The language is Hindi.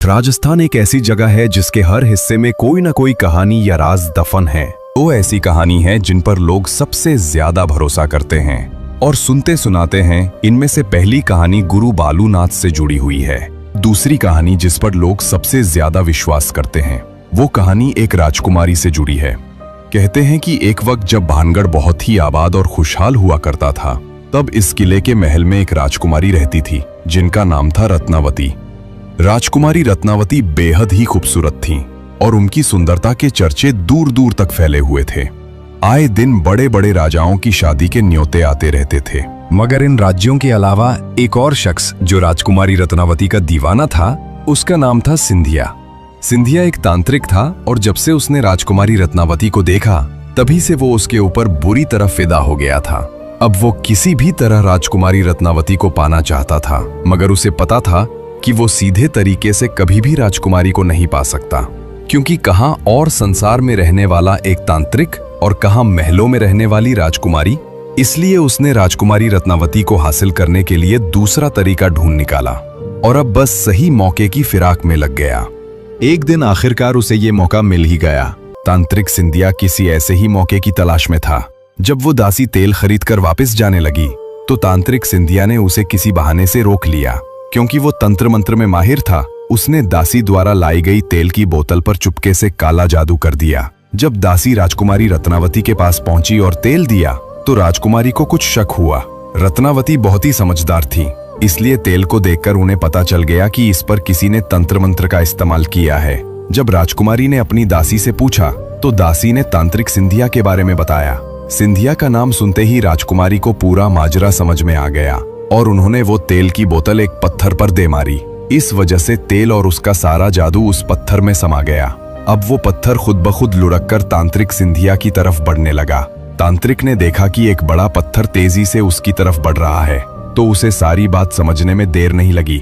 राजस्थान एक ऐसी जगह है जिसके हर हिस्से में कोई ना कोई कहानी या राज दफन है। वो ऐसी कहानी है जिन पर लोग सबसे ज्यादा भरोसा करते हैं और सुनते सुनाते हैं। इनमें से पहली कहानी गुरु बालूनाथ से जुड़ी हुई है। दूसरी कहानी जिस पर लोग सबसे ज्यादा विश्वास करते हैं वो कहानी एक राजकुमारी से जुड़ी है। कहते हैं कि एक वक्त जब भानगढ़ बहुत ही आबाद और खुशहाल हुआ करता था, तब इस किले के महल में एक राजकुमारी रहती थी जिनका नाम था रत्नावती। राजकुमारी रत्नावती बेहद ही खूबसूरत थीं और उनकी सुंदरता के चर्चे दूर दूर तक फैले हुए थे। आए दिन बड़े बड़े राजाओं की शादी के न्योते आते रहते थे। मगर इन राज्यों के अलावा एक और शख्स जो राजकुमारी रत्नावती का दीवाना था, उसका नाम था सिंधिया। सिंधिया एक तांत्रिक था और जब से उसने राजकुमारी रत्नावती को देखा, तभी से वो उसके ऊपर बुरी तरह फिदा हो गया था। अब वो किसी भी तरह राजकुमारी रत्नावती को पाना चाहता था, मगर उसे पता था कि वो सीधे तरीके से कभी भी राजकुमारी को नहीं पा सकता, क्योंकि कहां और संसार में रहने वाला एक तांत्रिक और कहां महलों में रहने वाली राजकुमारी। इसलिए उसने राजकुमारी रत्नावती को हासिल करने के लिए दूसरा तरीका ढूंढ निकाला और अब बस सही मौके की फिराक में लग गया। एक दिन आखिरकार उसे ये मौका मिल ही गया। तांत्रिक सिंधिया किसी ऐसे ही मौके की तलाश में था। जब वो दासी तेल खरीदकर वापस जाने लगी तो तांत्रिक सिंधिया ने उसे किसी बहाने से रोक लिया। क्योंकि वो तंत्र मंत्र में माहिर था, उसने दासी द्वारा लाई गई तेल की बोतल पर चुपके से काला जादू कर दिया। जब दासी राजकुमारी रत्नावती के पास पहुंची और तेल दिया तो राजकुमारी को कुछ शक हुआ। रत्नावती बहुत ही समझदार थी, इसलिए तेल को देखकर उन्हें पता चल गया कि इस पर किसी ने तंत्र मंत्र का इस्तेमाल किया है। जब राजकुमारी ने अपनी दासी से पूछा तो दासी ने तांत्रिक सिंधिया के बारे में बताया। सिंधिया का नाम सुनते ही राजकुमारी को पूरा माजरा समझ में आ गया और उन्होंने वो तेल की बोतल एक पत्थर पर दे मारी। इस वजह से तेल और उसका सारा जादू उस पत्थर में समा गया। अब वो पत्थर खुद ब खुद लुढ़ककर तांत्रिक सिंधिया की तरफ बढ़ने लगा। तांत्रिक ने देखा कि एक बड़ा पत्थर तेजी से उसकी तरफ बढ़ रहा है, तो उसे सारी बात समझने में देर नहीं लगी।